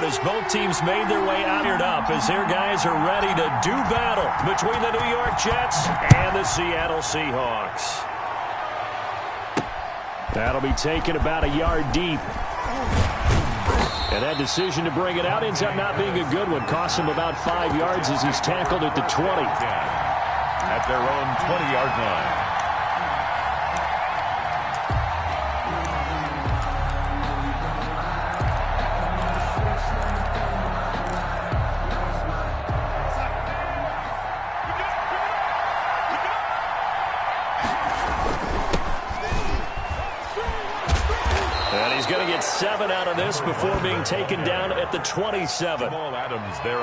as both teams made their way ironed up as their guys are ready to do battle between the New York Jets and the Seattle Seahawks. That'll be taken about a yard deep. And that decision to bring it out ends up not being a good one. Costs him about 5 yards as he's tackled at the 20. At their own 20-yard line. And he's going to get 7 out of this before being taken down at the 27.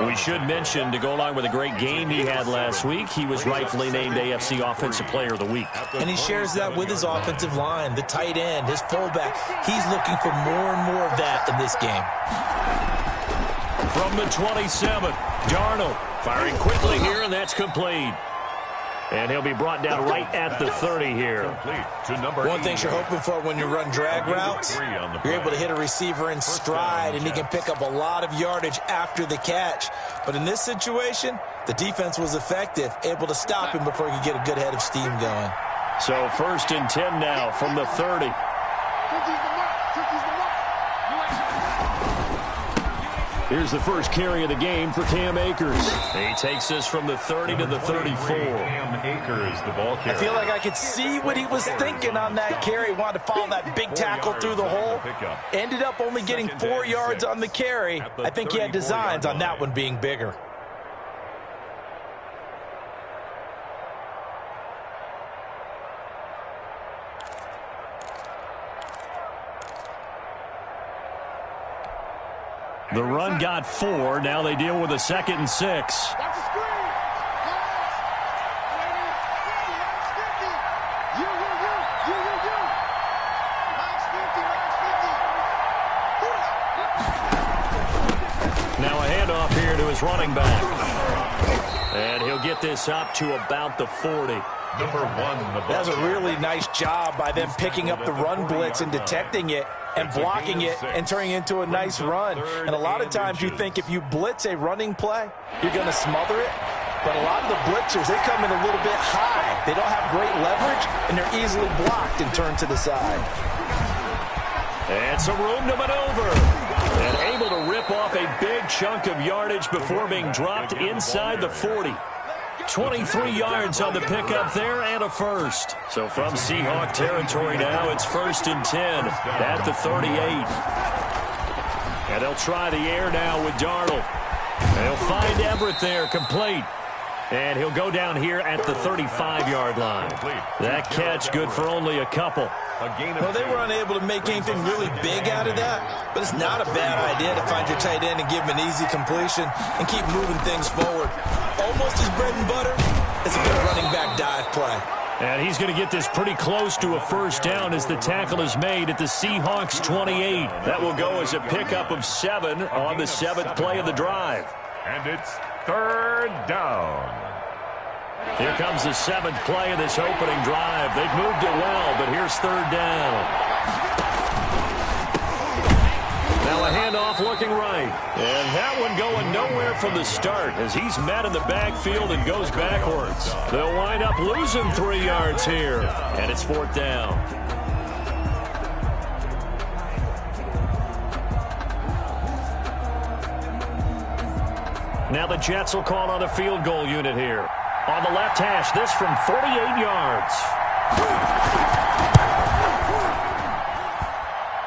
We should mention, to go along with a great game he had last week, he was rightfully named AFC Offensive Player of the Week. And he shares that with his offensive line, the tight end, his fullback. He's looking for more and more of that in this game. From the 27, Darnold firing quickly here, and that's complete. And he'll be brought down right at the 30 here. One thing you're hoping for when you run drag routes, you're able to hit a receiver in stride, and he can pick up a lot of yardage after the catch. But in this situation, the defense was effective, able to stop him before he could get a good head of steam going. So 1st and 10 now from the 30. Here's the first carry of the game for Cam Akers. He takes this from the 30 to the 34. Cam Akers, the ball carrier. I feel like I could see what he was thinking on that carry. Wanted to follow that big tackle through the hole. Ended up only getting 4 yards on the carry. I think he had designs on that one being bigger. The run got 4. Now they deal with a 2nd and 6. Now a handoff here to his running back. And he'll get this up to about the 40. Number 1, that was a really nice job by them picking up the run blitz and detecting it and blocking it and turning it into a nice run. And a lot of times you think if you blitz a running play, you're going to smother it. But a lot of the blitzers, they come in a little bit high. They don't have great leverage, and they're easily blocked and turned to the side. And some room to maneuver. And able to rip off a big chunk of yardage before being dropped inside the 40. 23 yards on the pickup there and a first. So from Seahawk territory now, it's 1st and 10 at the 38. And they'll try the air now with Darnold. They'll find Everett there, complete. And he'll go down here at the 35-yard line. That catch good for only a couple. Well, they were unable to make anything really big out of that, but it's not a bad idea to find your tight end and give him an easy completion and keep moving things forward. Almost as bread and butter as a good running back dive play. And he's going to get this pretty close to a first down as the tackle is made at the Seahawks 28. That will go as a pickup of 7 on the 7th play of the drive. And it's 3rd down. Here comes the 7th play of this opening drive. They've moved it well, but here's 3rd down. Now a handoff looking right. And that one going nowhere from the start as he's met in the backfield and goes backwards. They'll wind up losing 3 yards here. And it's 4th down. Now the Jets will call on the field goal unit here. On the left hash, this from 48 yards.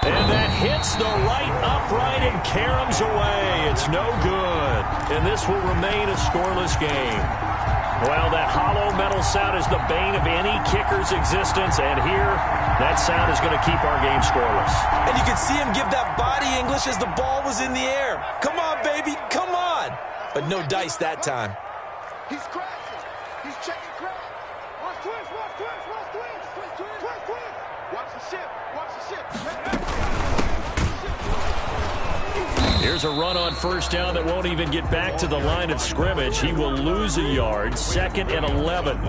And that hits the right upright and caroms away. It's no good. And this will remain a scoreless game. Well, that hollow metal sound is the bane of any kicker's existence. And here, that sound is going to keep our game scoreless. And you can see him give that body English as the ball was in the air. Come on, baby, come on. But no dice that time. He's crashing. He's checking crash. Watch twist, watch twist, watch twist. Twist, twist, twist, twist. Watch the ship, watch the ship. Here's a run on first down that won't even get back to the line of scrimmage. He will lose a yard. 2nd and 11.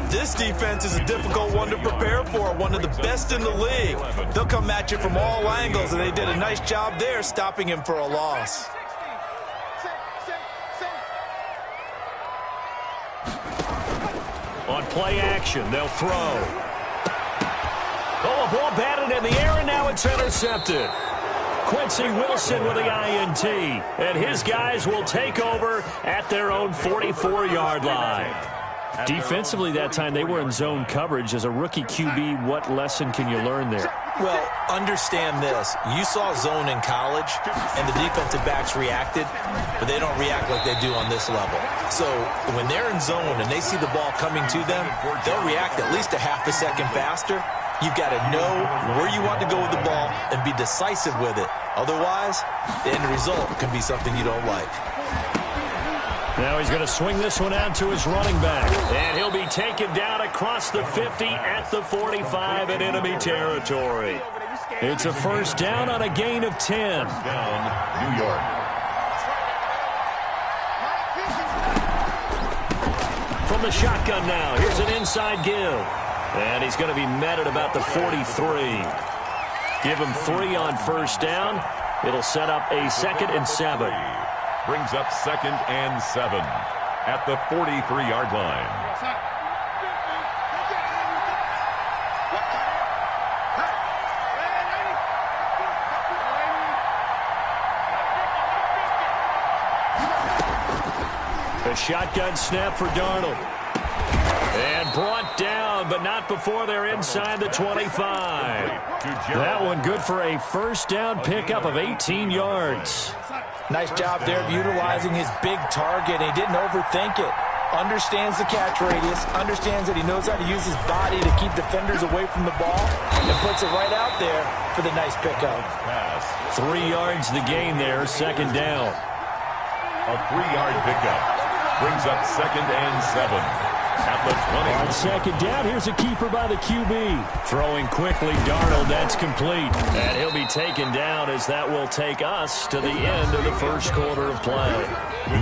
This defense is a difficult one to prepare for. One of the best in the league. They'll come at you from all angles, and they did a nice job there stopping him for a loss. On play action, they'll throw. Oh, a ball batted in the air, and now it's intercepted. Quincy Wilson with the INT, and his guys will take over at their own 44-yard line. Defensively that time, they were in zone coverage. As a rookie QB, what lesson can you learn there? Well, understand this. You saw zone in college, and the defensive backs reacted, but they don't react like they do on this level. So when they're in zone and they see the ball coming to them, they'll react at least a half a second faster. You've got to know where you want to go with the ball and be decisive with it. Otherwise, the end result can be something you don't like. Now he's going to swing this one out to his running back. And he'll be taken down across the 50 at the 45 in enemy territory. It's a first down on a gain of 10. Down, New York. From the shotgun now, here's an inside give. And he's going to be met at about the 43. Give him 3 on first down. It'll set up a 2nd and 7. Brings up 2nd and 7 at the 43-yard line. A shotgun snap for Darnold. And brought down, but not before they're inside the 25. That one good for a first down pickup of 18 yards. Nice job there of utilizing his big target. He didn't overthink it. Understands the catch radius. Understands that he knows how to use his body to keep defenders away from the ball. And puts it right out there for the nice pickup. 3 yards the gain there, 2nd down. A 3-yard pickup. Brings up 2nd and 7. At the 20. On 2nd down, here's a keeper by the QB. Throwing quickly, Darnold, that's complete. And he'll be taken down as that will take us to the end of the first quarter of play.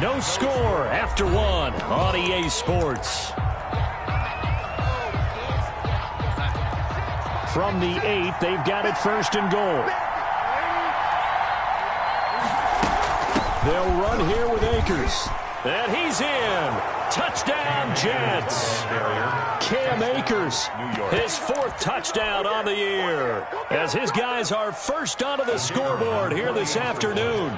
No score after 1 on EA Sports. From the 8, they've got it 1st and goal. They'll run here with Akers. And he's in. Touchdown, Jets. Cam Akers, his 4th touchdown on the year, as his guys are first onto the scoreboard here this afternoon.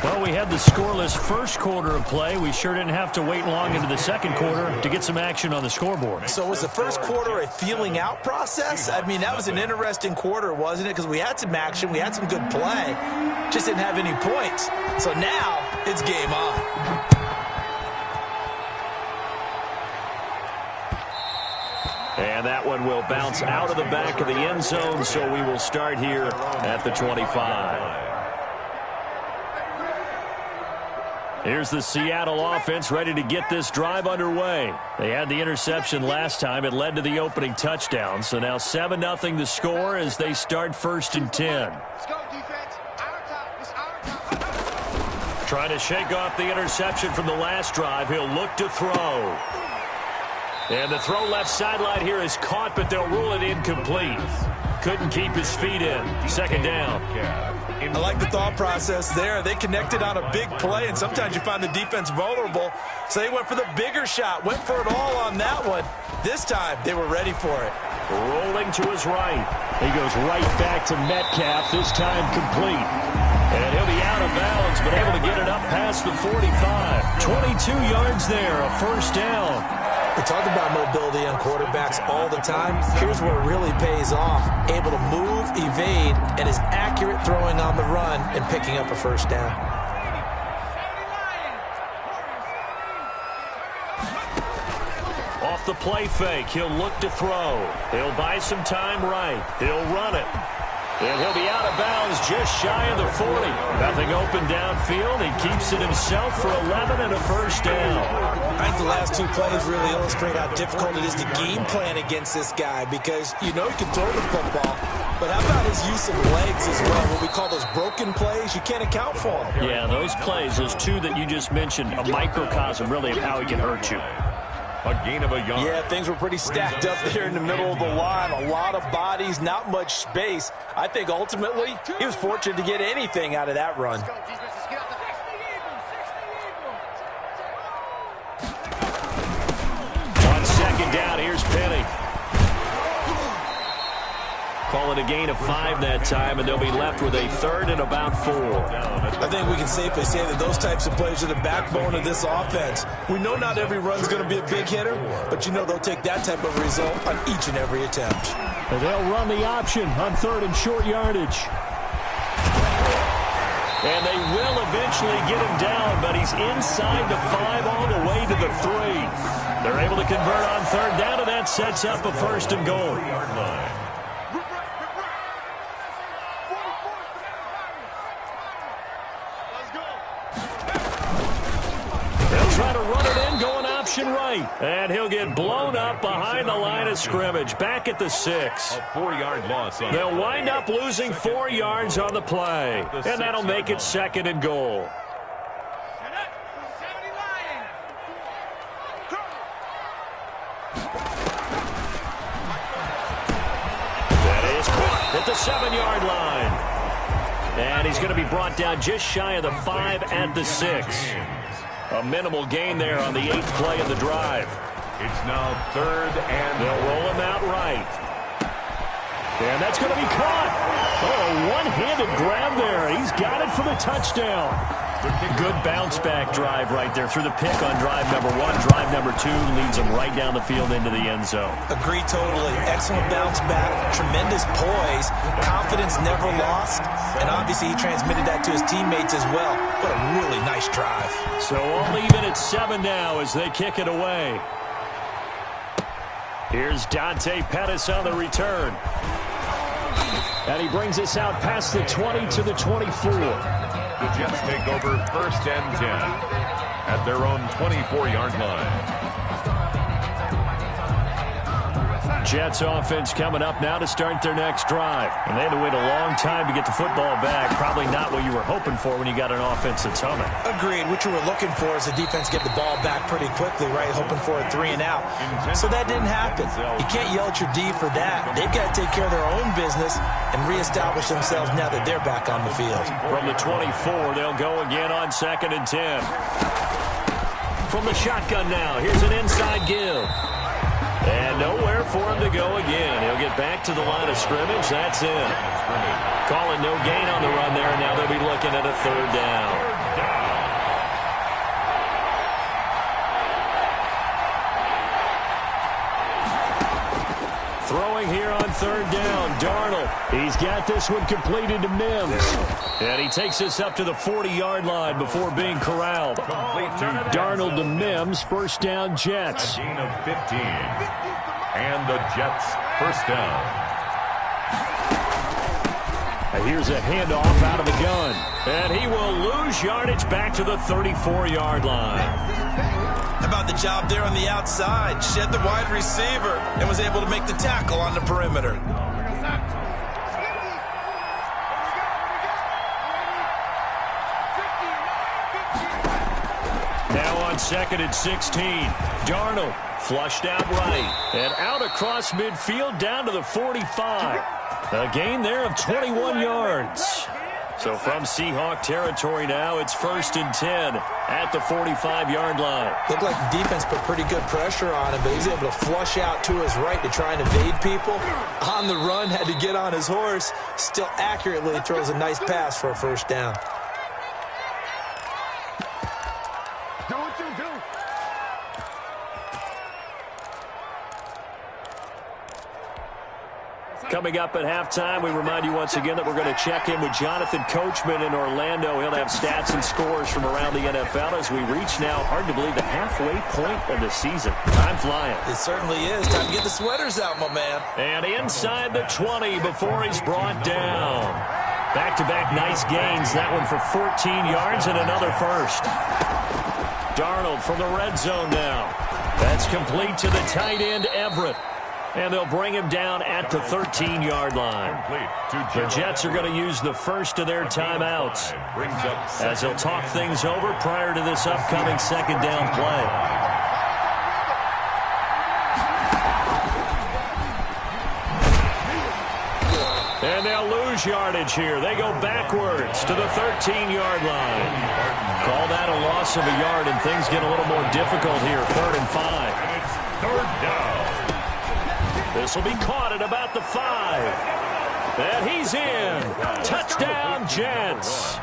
Well, we had the scoreless first quarter of play. We sure didn't have to wait long into the second quarter to get some action on the scoreboard. So was the first quarter a feeling out process? I mean, that was an interesting quarter, wasn't it? Because we had some action, we had some good play, just didn't have any points. So now it's game on. And that one will bounce out of the back of the end zone, so we will start here at the 25. Here's the Seattle offense ready to get this drive underway. They had the interception last time. It led to the opening touchdown. So now 7-0 the score as they start 1st and 10. Let's go, defense. Our time. It's our time. Trying to shake off the interception from the last drive. He'll look to throw. And the throw left sideline here is caught, but they'll rule it incomplete. Couldn't keep his feet in. 2nd down. I like the thought process there. They connected on a big play, and sometimes you find the defense vulnerable. So they went for the bigger shot, went for it all on that one. This time, they were ready for it. Rolling to his right. He goes right back to Metcalf, this time complete. And he'll be out of bounds, but able to get it up past the 45. 22 yards there, a first down. We talk about mobility on quarterbacks all the time. Here's where it really pays off. Able to move, evade, and is accurate throwing on the run and picking up a first down. Off the play fake, he'll look to throw. He'll buy some time right. He'll run it. And he'll be out of bounds just shy of the 40. Nothing open downfield. He keeps it himself for 11 and a first down. I think the last 2 plays really illustrate how difficult it is to game plan against this guy because you know he can throw the football, but how about his use of legs as well? What we call those broken plays, you can't account for them. Yeah, those plays, those 2 that you just mentioned, a microcosm really of how he can hurt you. A gain of a yard. Yeah, things were pretty stacked up there in the middle of the line. A lot of bodies, not much space. I think ultimately he was fortunate to get anything out of that run. second down. Here's Penny. Call it a gain of 5 that time, and they'll be left with a third and about 4. I think we can safely say that those types of plays are the backbone of this offense. We know not every run's going to be a big hitter, but you know they'll take that type of result on each and every attempt. And they'll run the option on third and short yardage. And they will eventually get him down, but he's inside the 5 all the way to the 3. They're able to convert on third down, and that sets up a first and goal. Try to run it in, going option right. And he'll get blown up behind the line of scrimmage, back at the 6. A 4-yard loss. They'll wind up losing 4 yards on the play. And that'll make it second and goal. That is caught at the 7-yard line. And he's going to be brought down just shy of the 5 at the 6. A minimal gain there on the 8th play of the drive. It's now third and they'll roll him out right. And that's going to be caught. Oh, a one-handed grab there. He's got it for the touchdown. Good bounce-back drive right there through the pick on drive number 1. Drive number 2 leads him right down the field into the end zone. Agree totally. Excellent bounce back. Tremendous poise. Confidence never lost. And obviously he transmitted that to his teammates as well. What a really nice drive. So all even at 7 now as they kick it away. Here's Dante Pettis on the return. And he brings us out past the 20 to the 24. The Jets take over first and 10 at their own 24-yard line. Jets offense coming up now to start their next drive. And they had to wait a long time to get the football back. Probably not what you were hoping for when you got an offense that's humming. Agreed. What you were looking for is the defense get the ball back pretty quickly, right? Hoping for a 3 and out. So that didn't happen. You can't yell at your D for that. They've got to take care of their own business and reestablish themselves now that they're back on the field. From the 24, they'll go again on second and 10. From the shotgun now, here's an inside give. And nowhere for him to go again. He'll get back to the line of scrimmage. That's it. Calling no gain on the run there. Now they'll be looking at a third down. Throwing here on third down, Darnold. He's got this one completed to Mims. And he takes us up to the 40-yard line before being corralled. Darnold to Mims, first down Jets. A gain of 15. And the Jets first down. And here's a handoff out of the gun. And he will lose yardage back to the 34-yard line. How about the job there on the outside? Shed the wide receiver and was able to make the tackle on the perimeter. Now on second and 16. Darnold flushed out right and out across midfield down to the 45. A gain there of 21 yards. So from Seahawk territory now, it's first and 10 at the 45-yard line. Looked like the defense put pretty good pressure on him, but he's able to flush out to his right to try and evade people. On the run, had to get on his horse. Still accurately throws a nice pass for a first down. Do what you do. Coming up at halftime, we remind you once again that we're going to check in with Jonathan Coachman in Orlando. He'll have stats and scores from around the NFL as we reach now, hard to believe, the halfway point of the season. Time flying. It certainly is. Time to get the sweaters out, my man. And inside the 20 before he's brought down. Back-to-back nice gains. That one for 14 yards and another first. Darnold from the red zone now. That's complete to the tight end, Everett. And they'll bring him down at the 13-yard line. The Jets are going to use the first of their timeouts as they'll talk things over prior to this upcoming second down play. And they'll lose yardage here. They go backwards to the 13-yard line. Call that a loss of a yard, and things get a little more difficult here. 3rd and 5. Third down. This will be caught at about the 5. And he's in. Touchdown, Jets.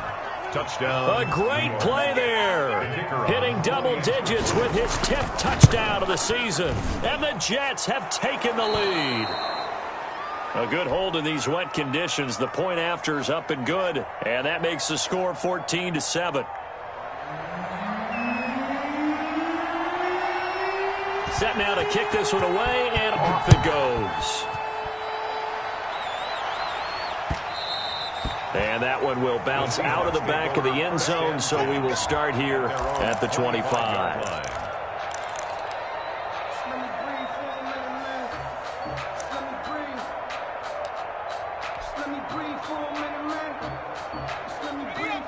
Touchdown. A great play there. Hitting double digits with his 10th touchdown of the season. And the Jets have taken the lead. A good hold in these wet conditions. The point after is up and good. And that makes the score 14-7. Set now to kick this one away, and off it goes. And that one will bounce out of the back of the end zone, so we will start here at the 25.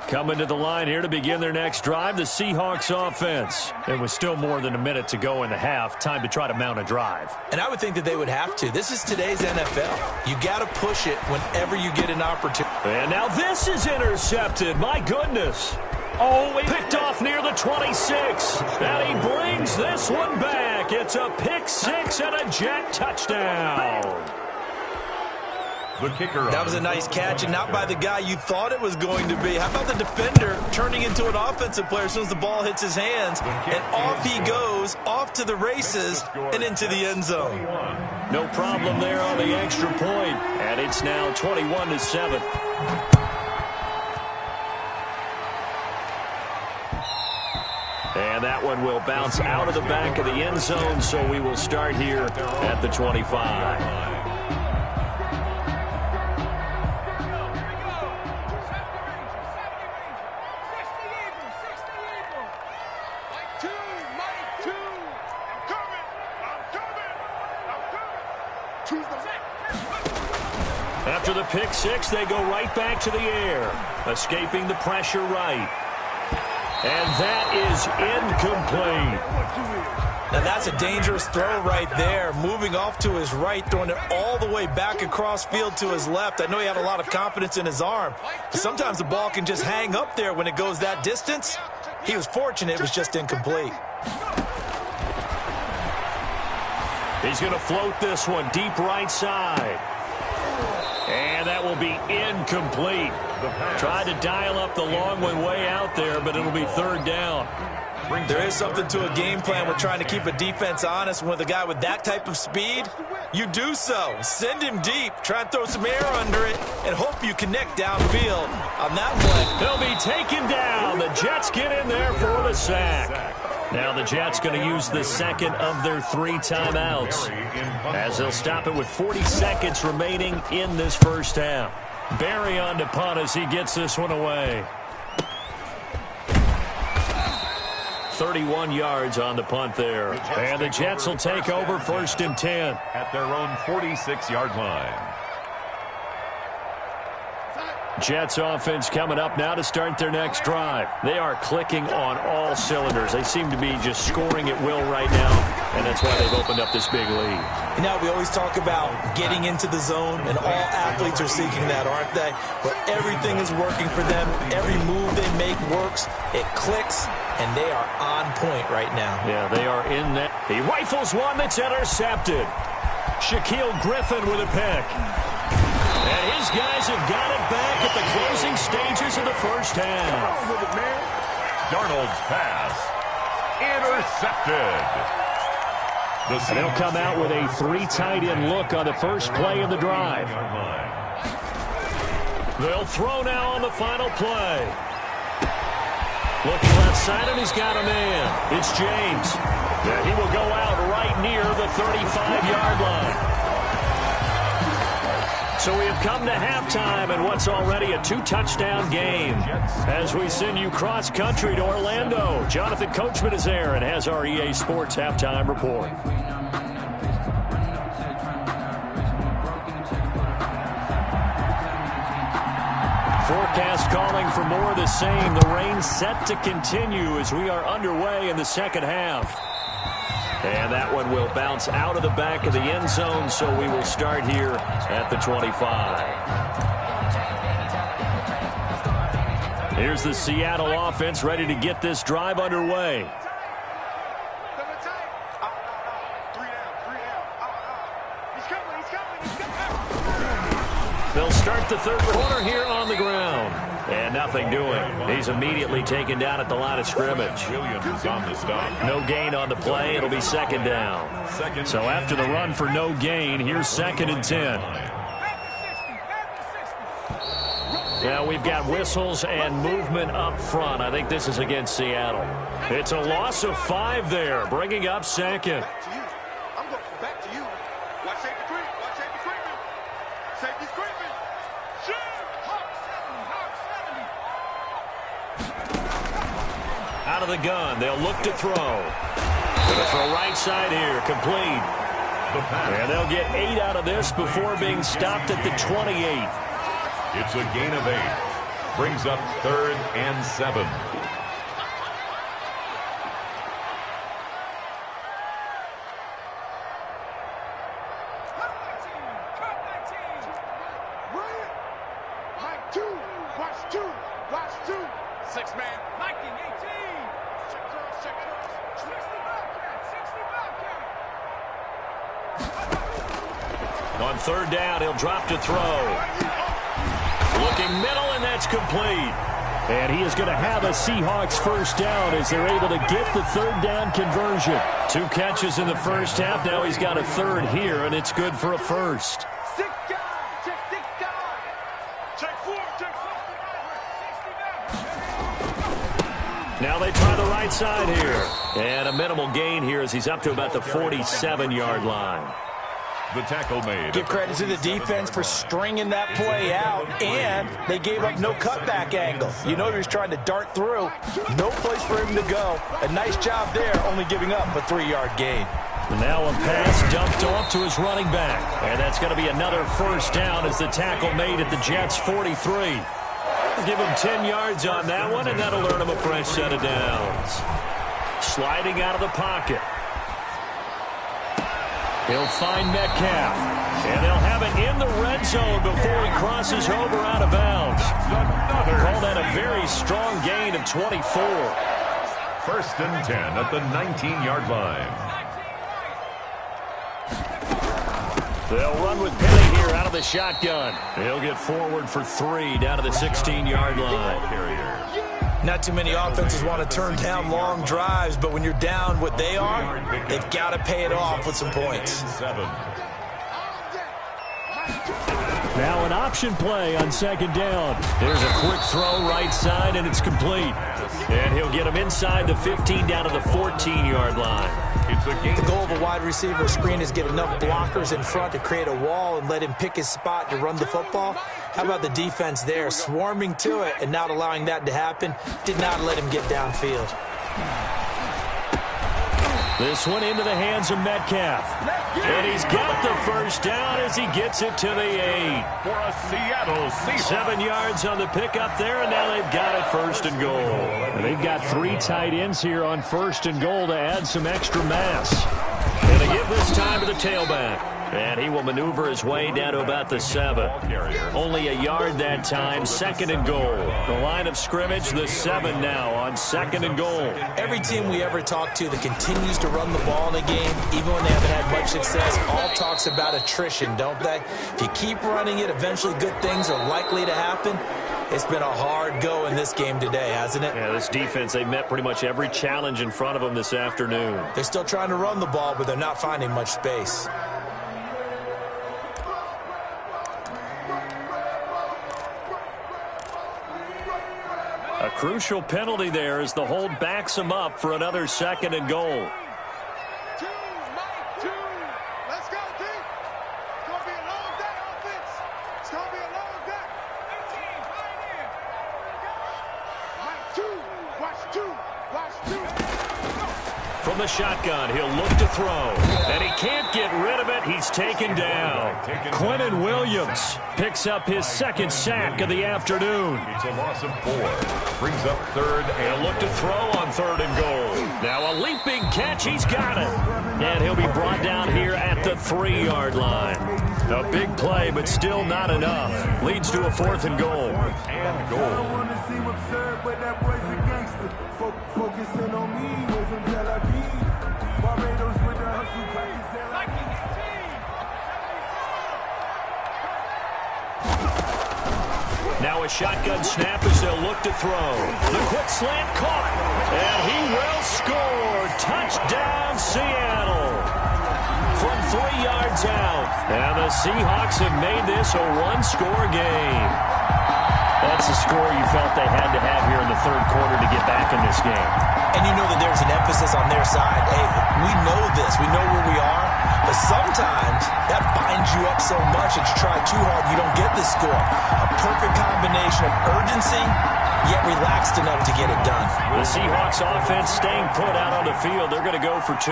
Coming to the line here to begin their next drive, the Seahawks offense. And with still more than a minute to go in the half, time to try to mount a drive. And I would think that they would have to. This is today's NFL. You got to push it whenever you get an opportunity. And now this is intercepted. My goodness. Oh, picked off near the 26. And he brings this one back. It's a pick six and a Jet touchdown. The kicker. That was a nice catch, and not by the guy you thought it was going to be. How about the defender turning into an offensive player as soon as the ball hits his hands? And off he goes, off to the races, and into the end zone. No problem there on the extra point. And it's now 21-7. And that one will bounce out of the back of the end zone, so we will start here at the 25. After the pick six, they go right back to the air, escaping the pressure right. And that is incomplete. Now that's a dangerous throw right there. Moving off to his right, throwing it all the way back across field to his left. I know he had a lot of confidence in his arm. But sometimes the ball can just hang up there when it goes that distance. He was fortunate it was just incomplete. He's going to float this one deep right side. And that will be incomplete. Tried to dial up the long one way out there, but it'll be third down. There is something to a game plan with trying to keep a defense honest. With a guy with that type of speed, you do so. Send him deep, try and throw some air under it, and hope you connect downfield. On that one, he'll be taken down. The Jets get in there for the sack. Now the Jets going to use the second of their 3 timeouts, as they'll stop it with 40 seconds remaining in this first half. Barry on to punt as he gets this one away. 31 yards on the punt there. And the Jets will take over 1st and 10. At their own 46-yard line. Jets offense coming up now to start their next drive. They are clicking on all cylinders. They seem to be just scoring at will right now, and that's why they've opened up this big lead. You know, we always talk about getting into the zone, and all athletes are seeking that, aren't they? But everything is working for them. Every move they make works. It clicks, and they are on point right now. Yeah, they are in that. He rifles one that's intercepted. Shaquille Griffin with a pick. And his guys have got it back at the closing stages of the first half. Darnold's pass intercepted. And they'll come out with a 3 tight end look on the first play of the drive. They'll throw now on the final play. Looking left side, and he's got a man. It's James. And he will go out right near the 35-yard line. So we have come to halftime in what's already a 2-touchdown game. As we send you cross-country to Orlando, Jonathan Coachman is there and has our EA Sports halftime report. Forecast calling for more of the same. The rain set to continue as we are underway in the second half. And that one will bounce out of the back of the end zone, so we will start here at the 25. Here's the Seattle offense ready to get this drive underway. 3 They'll start the third quarter here on the ground. And nothing doing. He's immediately taken down at the line of scrimmage. Williams is on the stop. No gain on the play. It'll be second down. So after the run for no gain, here's 2nd and 10. Now we've got whistles and movement up front. I think this is against Seattle. It's a loss of 5 there, bringing up 2nd. I'm going back to you. Watch safety creep. Watch safety creeping. Safety's creeping. Shoot. Hawk 7. Out of the gun. They'll look to throw. Gonna throw right side here. Complete. And they'll get 8 out of this before being stopped at the 28. It's a gain of 8. Brings up 3rd and 7. Mike 2. Watch 2. Watch 2. 6 man. Mike 18. Check cross. Check cross. 60 Bobcat. 60 Bobcat. On 3rd down, he'll drop to throw. Looking middle, and that's complete. And he is going to have a Seahawks first down as they're able to get the 3rd down conversion. 2 catches in the first half. Now he's got a 3rd here, and it's good for a first. 6 guys. Check 6 guys. Check 4. Check 60. Now they try the right side here. And a minimal gain here as he's up to about the 47-yard line. The tackle made. Give credit to the defense for stringing that play out, and they gave up no cutback angle. You know he was trying to dart through. No place for him to go. A nice job there, only giving up a 3-yard gain. Now a pass dumped off to his running back. And that's going to be another first down as the tackle made at the Jets' 43. Give him 10 yards on that one, and that'll earn him a fresh set of downs. Sliding out of the pocket. He'll find Metcalf, and they'll have it in the red zone before he crosses over out of bounds. Call that a very strong gain of 24. 1st and 10 at the 19-yard line. They'll run with Penny here out of the shotgun. He'll get forward for 3 down to the 16-yard line. Not too many offenses want to turn down long drives, but when you're down what they are, they've got to pay it off with some points. Now an option play on 2nd down. There's a quick throw right side, and it's complete. And he'll get him inside the 15 down to the 14-yard line. The goal of a wide receiver screen is get enough blockers in front to create a wall and let him pick his spot to run the football. How about the defense there, swarming to it and not allowing that to happen? Did not let him get downfield. This one into the hands of Metcalf. And he's got the first down as he gets it to the 8. For a Seattle Seahawks. 7 yards on the pickup there, and now they've got it 1st and goal. And they've got 3 tight ends here on 1st and goal to add some extra mass. And they give this time to the tailback. And he will maneuver his way down to about the 7. Only a yard that time, 2nd and goal. The line of scrimmage, the 7 now on 2nd and goal. Every team we ever talk to that continues to run the ball in a game, even when they haven't had much success, all talks about attrition, don't they? If you keep running it, eventually good things are likely to happen. It's been a hard go in this game today, hasn't it? Yeah, this defense, they met pretty much every challenge in front of them this afternoon. They're still trying to run the ball, but they're not finding much space. A crucial penalty there as the hold backs him up for another 2nd and goal. 2, Mike 2. Let's go, D. It's going to be a long day, offense. It's going to be a long day. 18, right in. Mike 2. Watch 2. Watch 2. From the shotgun, he'll look to throw. And he can't get rid of it. He's taken down. Quinnen Williams picks up his 2nd sack of the afternoon. It's a loss of 4. Brings up 3rd And look to throw on 3rd and goal. Now a leaping catch. He's got it. And he'll be brought down here at the 3-yard line. A big play, but still not enough. Leads to a 4th and goal. and goal. Focusing on me, was in Tel Aviv. Barbados with the hustle practice. Now a shotgun snap as they'll look to throw. The quick slant caught, and he will score. Touchdown, Seattle. From 3 yards out. And the Seahawks have made this a one-score game. That's the score you felt they had to have here in the third quarter to get back in this game. And you know that there's an emphasis on their side. Hey, we know this. We know where we are. But sometimes that binds you up so much that you try too hard, you don't get the score. A perfect combination of urgency, yet relaxed enough to get it done. The Seahawks offense staying put out on the field. They're going to go for 2.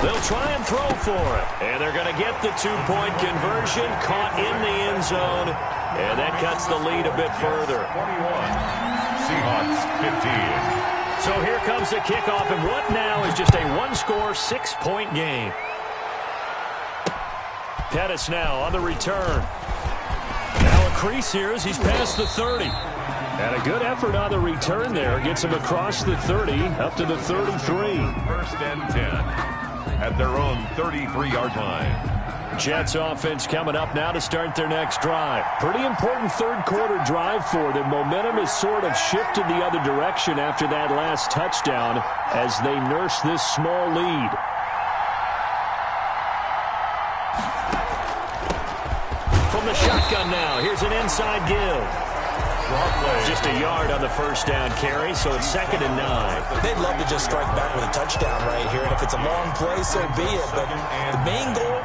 They'll try and throw for it. And they're going to get the 2-point conversion, caught in the end zone. And that cuts the lead a bit further. 21, Seahawks 15. So here comes the kickoff, and what now is just a one-score, 6-point game. Pettis now on the return. Now a crease here as he's past the 30. And a good effort on the return there. Gets him across the 30, up to the 33. First and 10 at their own 33-yard line. Jets offense coming up now to start their next drive. Pretty important third-quarter drive for them. Momentum has sort of shifted the other direction after that last touchdown as they nurse this small lead. From the shotgun now, here's an inside give. Just a yard on the first down carry, so it's 2nd and 9. They'd love to just strike back with a touchdown right here, and if it's a long play, so be it. But the main goal,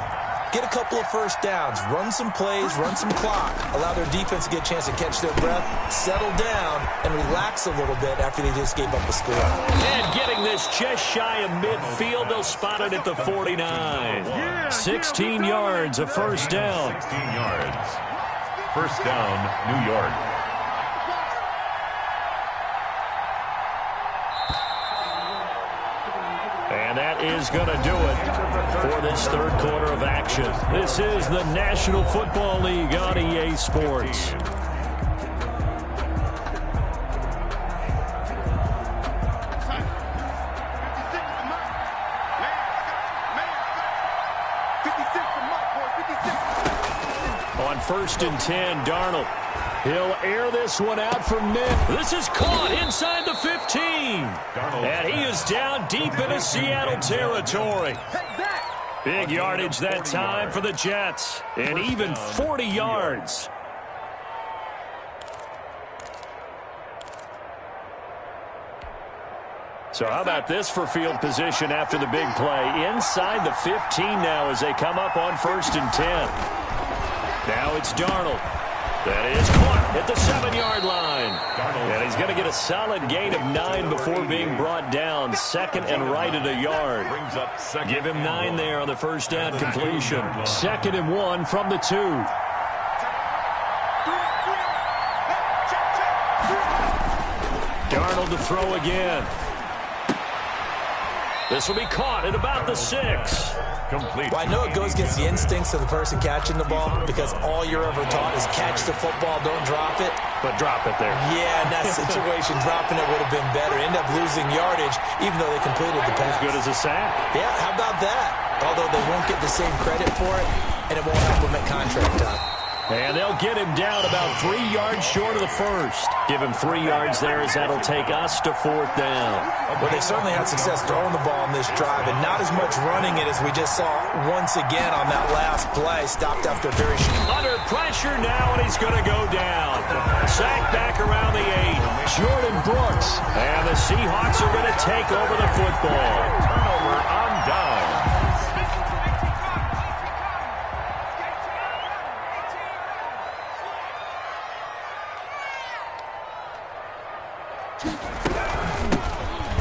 get a couple of first downs, run some plays, run some clock, allow their defense to get a chance to catch their breath, settle down, and relax a little bit after they just gave up a score. And getting this just shy of midfield, they'll spot it at the 49. 16 yards, a first down. 16 yards. First down, New York. And that is going to do it for this third quarter of action. This is the National Football League on EA Sports. On 1st and 10, Darnold. He'll air this one out for mid. This is caught inside the 15. And he is down deep into Seattle territory. Big yardage that time for the Jets. And even 40 yards. So how about this for field position after the big play? Inside the 15 now as they come up on 1st and 10. Now it's Darnold. That is caught at the 7-yard line. And he's going to get a solid gain of 9 before being brought down. 2nd and right at a yard. Give him 9 there on the first down completion. 2nd and 1 from the 2. Darnold to throw again. This will be caught at about the 6. Complete. Well, I know it goes against the instincts of the person catching the ball because all you're ever taught is catch the football, don't drop it. But drop it there. Yeah, in that situation, dropping it would have been better. End up losing yardage, even though they completed the pass. As good as a sack. Yeah, how about that? Although they won't get the same credit for it, and it won't help them at contract time. And they'll get him down about 3 yards short of the first. Give him 3 yards there as that'll take us to 4th down. Well, they certainly had success throwing the ball on this drive and not as much running it as we just saw once again on that last play. Stopped after a very short. Under pressure now, and he's going to go down. Sacked back around the 8. Jordan Brooks. And the Seahawks are going to take over the football. Turnover on down.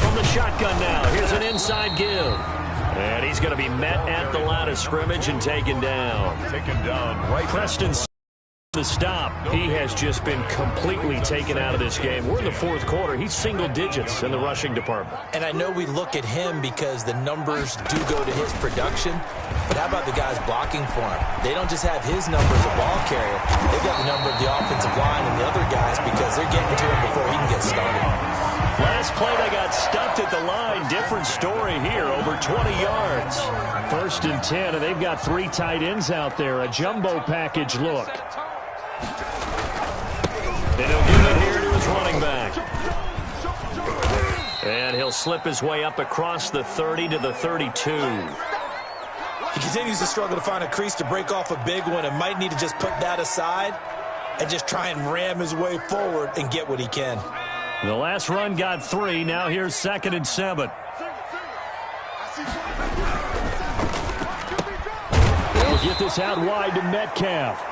From the shotgun now, here's an inside give. And he's going to be met at the line of scrimmage and taken down. Taken down right. Preston the stop. He has just been completely taken out of this game. We're in the 4th quarter. He's single digits in the rushing department. And I know we look at him because the numbers do go to his production. But how about the guys blocking for him? They don't just have his number as a ball carrier. They've got the number of the offensive line and the other guys because they're getting to him before he can get started. Last play, they got stuffed at the line. Different story here, over 20 yards. 1st and 10, and they've got 3 tight ends out there. A jumbo package look. And he'll give it here to his running back. And he'll slip his way up across the 30 to the 32. He continues to struggle to find a crease to break off a big one and might need to just put that aside and just try and ram his way forward and get what he can. The last run got 3. Now here's 2nd and 7. They'll get this out wide to Metcalf.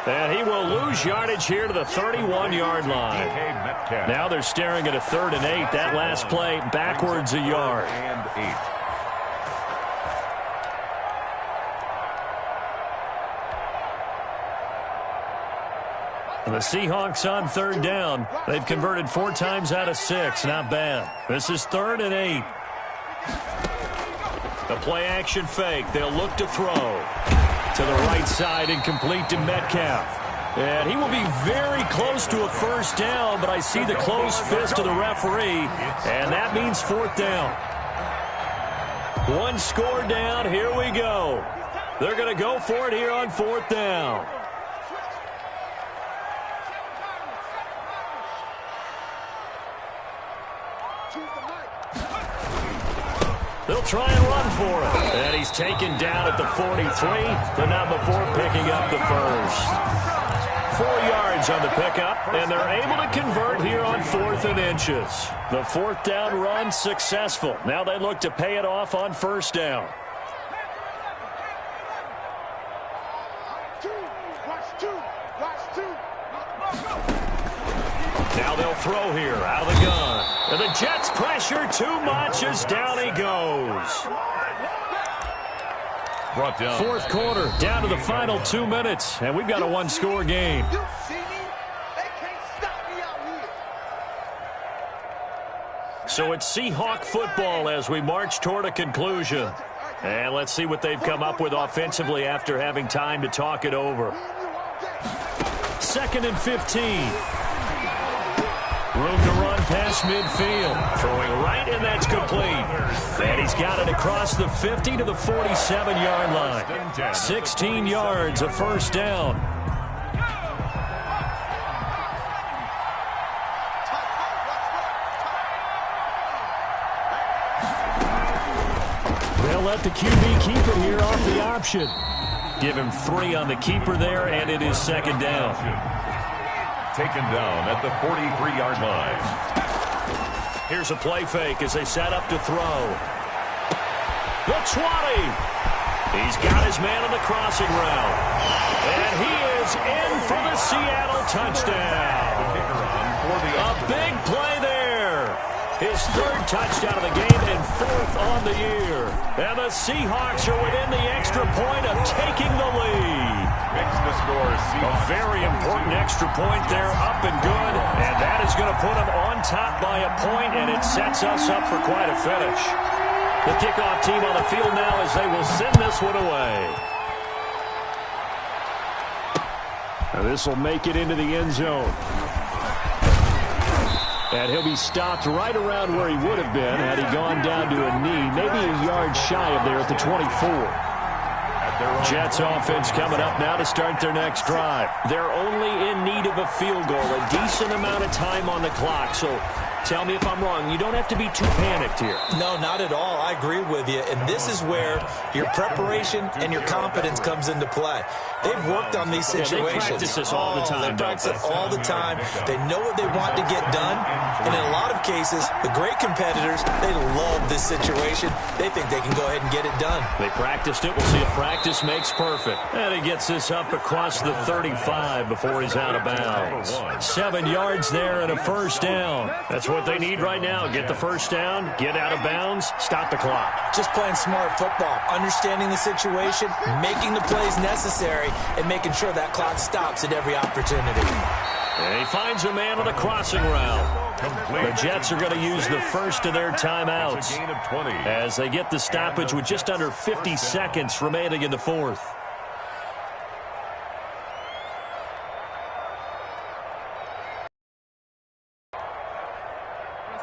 And he will lose yardage here to the 31-yard line. Now they're staring at a 3rd and 8. That last play backwards a yard. And 8. The Seahawks on 3rd down. They've converted 4 times out of 6. Not bad. This is 3rd and 8. The play action fake. They'll look to throw. To the right side and complete to Metcalf. And he will be very close to a 1st down, but I see the closed fist of the referee, and that means 4th down. 1 score down. Here we go. They're going to go for it here on 4th down. They'll try and run for it. And he's taken down at the 43, but not before picking up the 1st. 4 yards on the pickup, and they're able to convert here on 4th and inches. The 4th down run successful. Now they look to pay it off on 1st down. Now they'll throw here out of the gun. And the Jets pressure too much as down he goes. Brought down. 4th quarter, down to the final 2 minutes, and we've got a 1-score game. So it's Seahawk football as we march toward a conclusion. And let's see what they've come up with offensively after having time to talk it over. 2nd and 15. Room to run past midfield. Throwing right, and that's complete. And he's got it across the 50 to the 47-yard line. 16 yards, a 1st down. They'll let the QB keep it here off the option. Give him 3 on the keeper there, and it is 2nd down. Taken down at the 43-yard line. Here's a play fake as they set up to throw. The 20. He's got his man on the crossing route. And he is in for the Seattle touchdown. A big play there. His 3rd touchdown of the game and 4th on the year. And the Seahawks are within the extra point of taking the lead. Makes the score. A very important extra point there, up and good. And that is going to put them on top by a point, and it sets us up for quite a finish. The kickoff team on the field now as they will send this one away. Now this will make it into the end zone. And he'll be stopped right around where he would have been had he gone down to a knee, maybe a yard shy of there at the 24. Jets offense coming up now to start their next drive. They're only in need of a field goal, a decent amount of time on the clock. So tell me if I'm wrong. You don't have to be too panicked here. No, not at all. I agree with you. And this is where your preparation and your confidence comes into play. They've worked on these situations. They practice this all the time. They practice it all the time. They know what they want to get done. And in a lot of cases, the great competitors, they love this situation. They think they can go ahead and get it done. They practiced it. We'll see if practice makes perfect. And he gets this up across the 35 before he's out of bounds. 7 yards there and a 1st down. That's what they need right now. Get the 1st down, get out of bounds, stop the clock. Just playing smart football, understanding the situation, making the plays necessary, and making sure that clock stops at every opportunity. And he finds a man on the crossing route. The Jets are going to use the first of their timeouts as they get the stoppage with just under 50 seconds remaining in the 4th.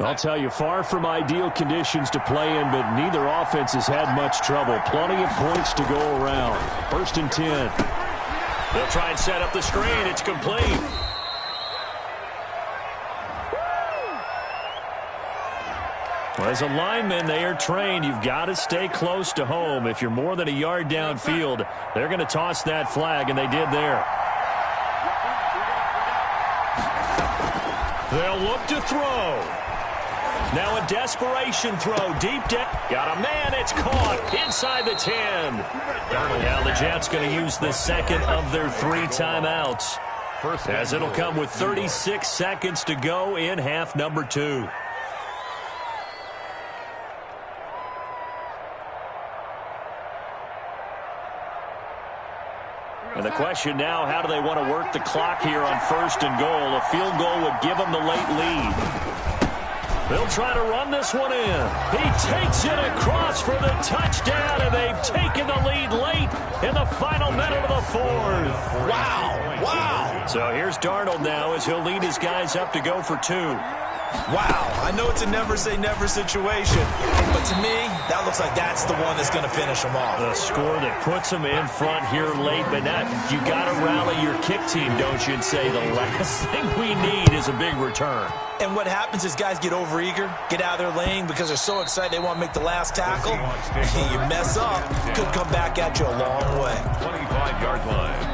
I'll tell you, far from ideal conditions to play in, but neither offense has had much trouble. Plenty of points to go around. 1st and 10. They'll try and set up the screen. It's complete. As a lineman, they are trained. You've got to stay close to home. If you're more than a yard downfield, they're going to toss that flag, and they did there. They'll look to throw. Now a desperation throw deep down. Got a man. It's caught inside the 10. Now the Jets going to use the second of their 3 timeouts, as it'll come with 36 seconds to go in half number 2. And the question now, how do they want to work the clock here on 1st and goal? A field goal would give them the late lead. They'll try to run this one in. He takes it across for the touchdown, and they've taken the lead late in the final minute of the 4th. Wow. Wow. So here's Darnold now as he'll lead his guys up to go for 2. Wow. I know it's a never-say-never situation, but to me, that looks like that's the one that's going to finish them off. The score that puts them in front here late, but now you got to rally your kick team, don't you, and say the last thing we need is a big return. And what happens is guys get overeager, get out of their lane because they're so excited they want to make the last tackle. You mess up, could come back at you a long way. 25-yard line.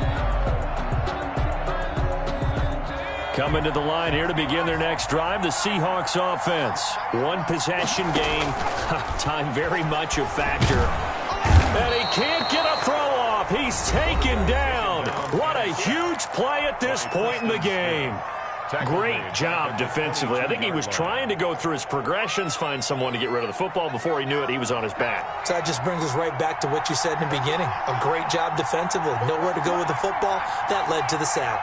Coming to the line here to begin their next drive, the Seahawks offense. 1 possession game. Time very much a factor. And he can't get a throw off. He's taken down. What a huge play at this point in the game. Great job defensively. I think he was trying to go through his progressions, find someone to get rid of the football. Before he knew it, he was on his back. So that just brings us right back to what you said in the beginning. A great job defensively. Nowhere to go with the football. That led to the sack.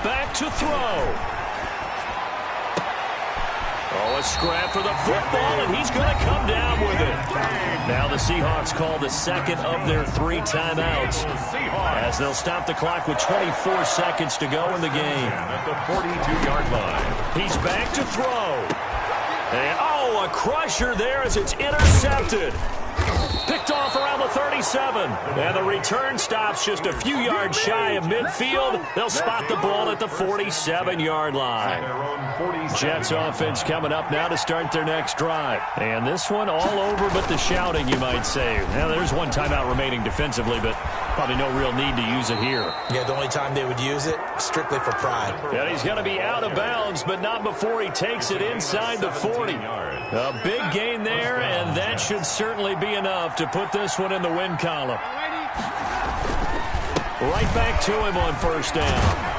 Back to throw. Oh, a scrap for the football, and he's going to come down with it. Now the Seahawks call the second of their 3 timeouts, as they'll stop the clock with 24 seconds to go in the game. At the 42-yard line. He's back to throw. And, oh, a crusher there as it's intercepted. Picked off around the 37. And the return stops just a few yards shy of midfield. They'll spot the ball at the 47-yard line. Jets offense coming up now to start their next drive. And this one all over but the shouting, you might say. Now, there's 1 timeout remaining defensively, but probably no real need to use it here. Yeah, the only time they would use it, strictly for pride. And he's going to be out of bounds, but not before he takes it inside the 40. A big gain there, and that should certainly be enough to put this one in the win column. Right back to him on 1st down.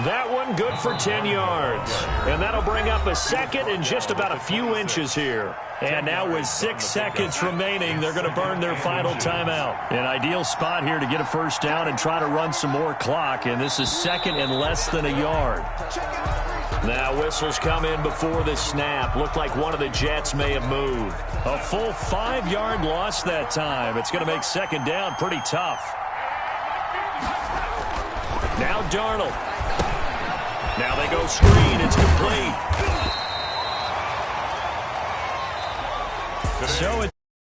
That one good for 10 yards. And that'll bring up a second and just about a few inches here. And now with 6 seconds remaining, they're going to burn their final timeout. An ideal spot here to get a 1st down and try to run some more clock. And this is 2nd and less than a yard. Now whistles come in before the snap. Looked like one of the Jets may have moved. A full 5-yard loss that time. It's going to make 2nd down pretty tough. Now Darnold. Now they go screen. It's complete. So